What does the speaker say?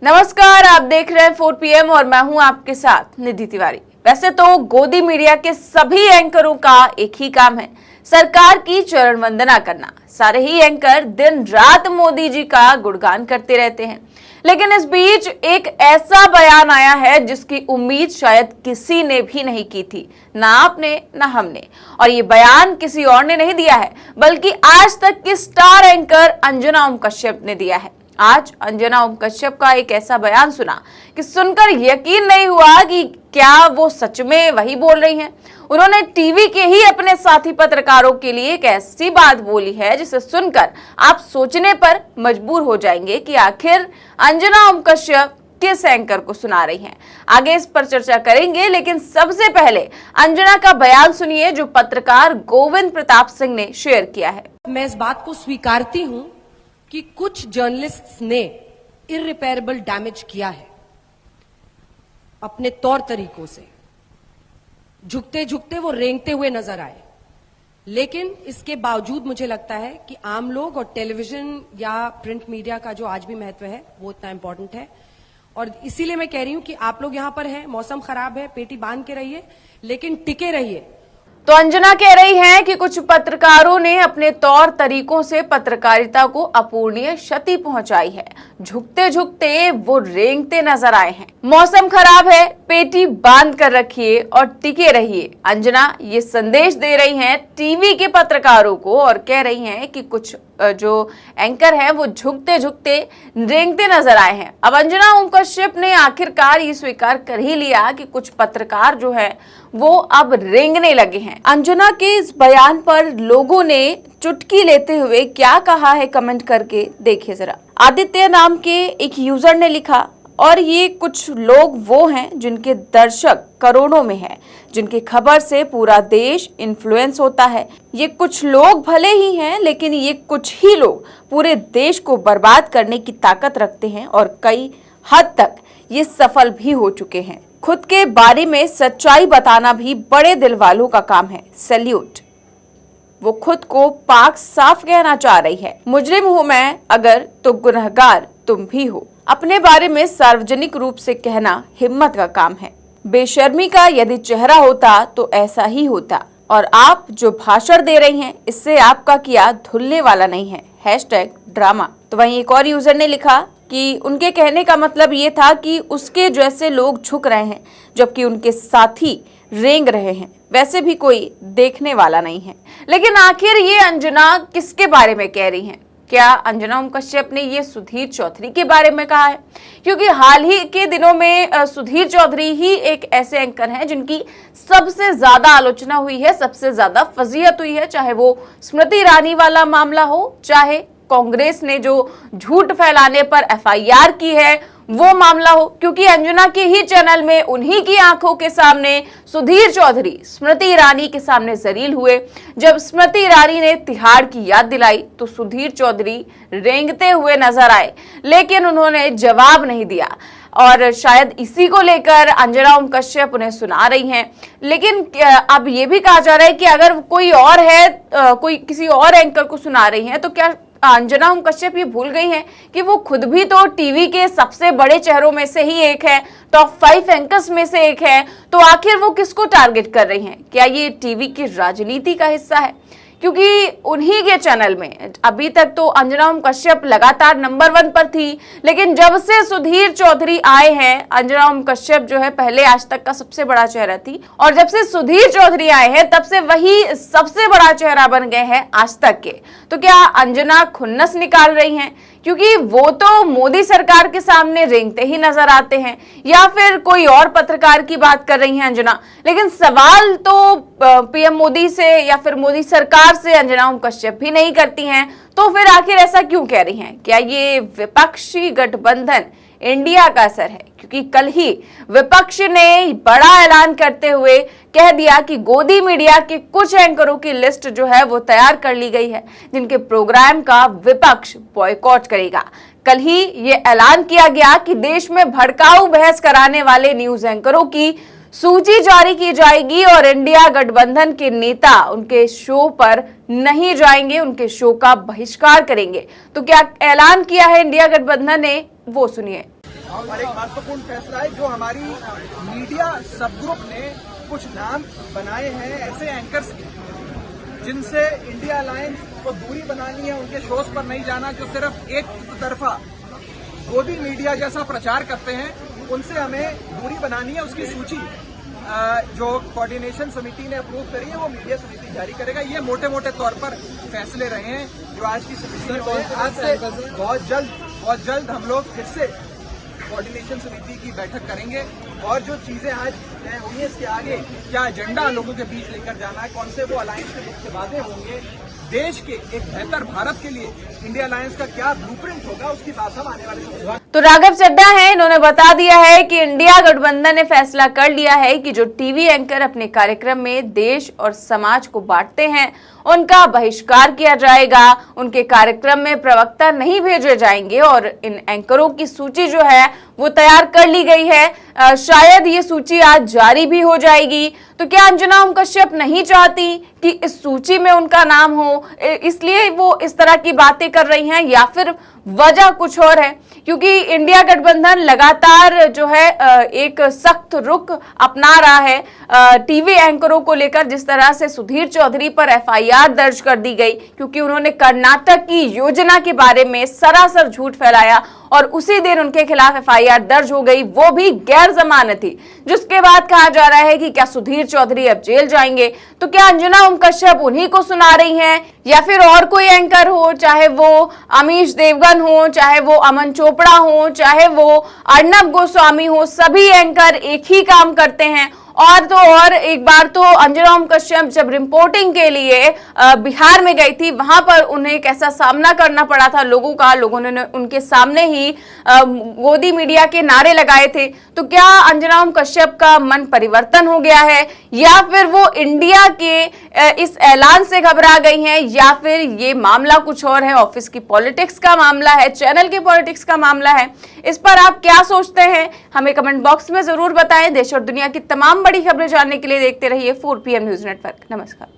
नमस्कार, आप देख रहे हैं 4 PM और मैं हूं आपके साथ निधि तिवारी। वैसे तो गोदी मीडिया के सभी एंकरों का एक ही काम है, सरकार की चरण वंदना करना। सारे ही एंकर दिन रात मोदी जी का गुणगान करते रहते हैं, लेकिन इस बीच एक ऐसा बयान आया है जिसकी उम्मीद शायद किसी ने भी नहीं की थी, ना आपने ना हमने। और ये बयान किसी और ने नहीं दिया है, बल्कि आज तक की स्टार एंकर अंजना ओम कश्यप ने दिया है। आज अंजना ओम कश्यप का एक ऐसा बयान सुना कि सुनकर यकीन नहीं हुआ कि क्या वो सच में वही बोल रही हैं। उन्होंने टीवी के ही अपने साथी पत्रकारों के लिए एक ऐसी बात बोली है जिसे सुनकर आप सोचने पर मजबूर हो जाएंगे कि आखिर अंजना ओम कश्यप किस एंकर को सुना रही हैं। आगे इस पर चर्चा करेंगे, लेकिन सबसे पहले अंजना का बयान सुनिए जो पत्रकार गोविंद प्रताप सिंह ने शेयर किया है। मैं इस बात को स्वीकारती हूं कि कुछ जर्नलिस्ट्स ने इररिपेयरेबल डैमेज किया है अपने तौर तरीकों से। झुकते झुकते वो रेंगते हुए नजर आए, लेकिन इसके बावजूद मुझे लगता है कि आम लोग और टेलीविजन या प्रिंट मीडिया का जो आज भी महत्व है वो इतना इंपॉर्टेंट है। और इसीलिए मैं कह रही हूं कि आप लोग यहां पर हैं, मौसम खराब है, पेटी बांध के रहिए, लेकिन टिके रहिए। तो अंजना कह रही हैं कि कुछ पत्रकारों ने अपने तौर तरीकों से पत्रकारिता को अपूरणीय क्षति पहुंचाई है। झुकते झुकते वो रेंगते नजर आए हैं। मौसम खराब है, पेटी बांध कर रखिए और टिके रहिए। अंजना ये संदेश दे रही हैं टीवी के पत्रकारों को और कह रही हैं कि कुछ जो एंकर हैं वो झुकते झुकते रेंगते नजर आए हैं। अब अंजना ओम कश्यप ने आखिरकार ये स्वीकार कर ही लिया कि कुछ पत्रकार जो है वो अब रेंगने लगे हैं। अंजना के इस बयान पर लोगों ने चुटकी लेते हुए क्या कहा है कमेंट करके देखिए जरा। आदित्य नाम के एक यूजर ने लिखा, और ये कुछ लोग वो हैं जिनके दर्शक करोड़ों में हैं, जिनकी खबर से पूरा देश इन्फ्लुएंस होता है। ये कुछ लोग भले ही हैं, लेकिन ये कुछ ही लोग पूरे देश को बर्बाद करने की ताकत रखते हैं और कई हद तक ये सफल भी हो चुके हैं। खुद के बारे में सच्चाई बताना भी बड़े दिल वालों का काम है। सैल्यूट। वो खुद को पाक साफ कहना चाह रही है। मुजरिम हूं मैं अगर, तो गुनहगार तुम भी हो। अपने बारे में सार्वजनिक रूप से कहना हिम्मत का काम है। बेशर्मी का यदि चेहरा होता तो ऐसा ही होता। और आप जो भाषण दे रही हैं इससे आपका किया धुलने वाला नहीं है। #ड्रामा। तो वहीं एक और यूजर ने लिखा कि उनके कहने का मतलब ये था कि उसके जैसे लोग झुक रहे हैं जबकि उनके साथी रेंग रहे हैं, वैसे भी कोई देखने वाला नहीं है। लेकिन आखिर ये अंजना किसके बारे में कह रही हैं? क्या अंजना ओम कश्यप ने ये सुधीर चौधरी के बारे में कहा है? क्योंकि हाल ही के दिनों में सुधीर चौधरी ही एक ऐसे एंकर हैं जिनकी सबसे ज्यादा आलोचना हुई है, सबसे ज्यादा फजीहत हुई है, चाहे वो स्मृति ईरानी वाला मामला हो, चाहे कांग्रेस ने जो झूठ फैलाने पर FIR की है वो मामला हो। क्योंकि अंजना के ही चैनल में उन्हीं की आंखों के सामने सुधीर चौधरी स्मृति ईरानी के सामने जलील हुए। जब स्मृति ईरानी ने तिहाड़ की याद दिलाई तो सुधीर चौधरी रेंगते हुए नजर आए, लेकिन उन्होंने जवाब नहीं दिया। और शायद इसी को लेकर अंजना ओम कश्यप उन्हें सुना रही हैं। लेकिन अब ये भी कहा जा रहा है कि अगर कोई और है, कोई किसी और एंकर को सुना रही हैं, तो क्या अंजना ओम कश्यप ये भूल गई हैं कि वो खुद भी तो टीवी के सबसे बड़े चेहरों में से ही एक है, टॉप 5 एंकर्स में से एक है। तो आखिर वो किसको टारगेट कर रही हैं? क्या ये टीवी की राजनीति का हिस्सा है? क्योंकि उन्हीं के चैनल में अभी तक तो अंजना ओम कश्यप लगातार नंबर 1 पर थी, लेकिन जब से सुधीर चौधरी आए हैं, अंजना ओम कश्यप जो है पहले आज तक का सबसे बड़ा चेहरा थी, और जब से सुधीर चौधरी आए हैं तब से वही सबसे बड़ा चेहरा बन गए हैं आज तक के। तो क्या अंजना खुन्नस निकाल रही हैं? क्योंकि वो तो मोदी सरकार के सामने रेंगते ही नजर आते हैं, या फिर कोई और पत्रकार की बात कर रही हैं अंजना। लेकिन सवाल तो PM मोदी से या फिर मोदी सरकार से अंजना ओम कश्यप भी नहीं करती हैं। तो फिर आखिर ऐसा क्यों कह रही हैं? क्या ये विपक्षी गठबंधन इंडिया का असर है? क्योंकि कल ही विपक्ष ने बड़ा ऐलान करते हुए कह दिया कि गोदी मीडिया के कुछ एंकरों की लिस्ट जो है वो तैयार कर ली गई है जिनके प्रोग्राम का विपक्ष बॉयकॉट करेगा। कल ही ये ऐलान किया गया कि देश में भड़काऊ बहस कराने वाले न्यूज एंकरों की सूची जारी की जाएगी और इंडिया गठबंधन के नेता उनके शो पर नहीं जाएंगे, उनके शो का बहिष्कार करेंगे। तो क्या ऐलान किया है इंडिया गठबंधन ने, वो सुनिए। और एक महत्वपूर्ण फैसला है जो हमारी मीडिया सब ग्रुप ने कुछ नाम बनाए हैं ऐसे एंकर्स जिनसे इंडिया अलायंस को दूरी बनानी है, उनके शोज पर नहीं जाना, जो सिर्फ एक तरफा गोदी मीडिया जैसा प्रचार करते हैं, उनसे हमें दूरी बनानी है। उसकी सूची जो कोऑर्डिनेशन समिति ने अप्रूव करी है वो मीडिया समिति जारी करेगा। ये मोटे मोटे तौर पर फैसले रहे हैं जो आज की समिति में। आज से बहुत जल्द हम लोग फिर से कोऑर्डिनेशन समिति की बैठक करेंगे और जो चीजें आज तय हुई है इसके आगे क्या एजेंडा लोगों के बीच लेकर जाना है, कौन से वो अलायंस के मुख्य वादे होंगे, देश के एक बेहतर भारत के लिए इंडिया अलायंस का क्या ब्लूप्रिंट होगा, उसकी बात हम आने वाले समय। तो राघव चड्ढा हैं, इन्होंने बता दिया है कि इंडिया गठबंधन ने फैसला कर लिया है कि जो टीवी एंकर अपने कार्यक्रम में देश और समाज को बांटते हैं उनका बहिष्कार किया जाएगा, उनके कार्यक्रम में प्रवक्ता नहीं भेजे जाएंगे और इन एंकरों की सूची जो है वो तैयार कर ली गई है। शायद ये सूची आज जारी भी हो जाएगी। तो क्या अंजना ओम कश्यप नहीं चाहती कि इस सूची में उनका नाम हो, इसलिए वो इस तरह की बातें कर रही हैं, या फिर वजह कुछ और है? क्योंकि इंडिया गठबंधन लगातार जो है एक सख्त रुख अपना रहा है टीवी एंकरों को लेकर। जिस तरह से सुधीर चौधरी पर एफआईआर दर्ज कर दी गई क्योंकि उन्होंने कर्नाटक की योजना के बारे में सरासर झूठ फैलाया और उसी दिन उनके खिलाफ एफआईआर दर्ज हो गई, वो भी गैर जमानती। जिसके बाद कहा जा रहा है कि क्या सुधीर चौधरी अब जेल जाएंगे? तो क्या अंजना ओम कश्यप उन्हीं को सुना रही हैं या फिर और कोई एंकर हो, चाहे वो अमीश देवगन हो, चाहे वो अमन चोपड़ा हो, चाहे वो अर्नब गोस्वामी हो, सभी एंकर एक ही काम करते हैं। और तो और एक बार तो अंजना ओम कश्यप जब रिपोर्टिंग के लिए बिहार में गई थी, वहां पर उन्हें एक ऐसा सामना करना पड़ा था लोगों ने उनके सामने ही गोदी मीडिया के नारे लगाए थे। तो क्या अंजना ओम कश्यप का मन परिवर्तन हो गया है या फिर वो इंडिया के इस ऐलान से घबरा गई हैं, या फिर ये मामला कुछ और है, ऑफिस की पॉलिटिक्स का मामला है, चैनल की पॉलिटिक्स का मामला है? इस पर आप क्या सोचते हैं हमें कमेंट बॉक्स में जरूर बताएं। देश और दुनिया की तमाम बड़ी खबरें जानने के लिए देखते रहिए 4 PM न्यूज नेटवर्क। नमस्कार।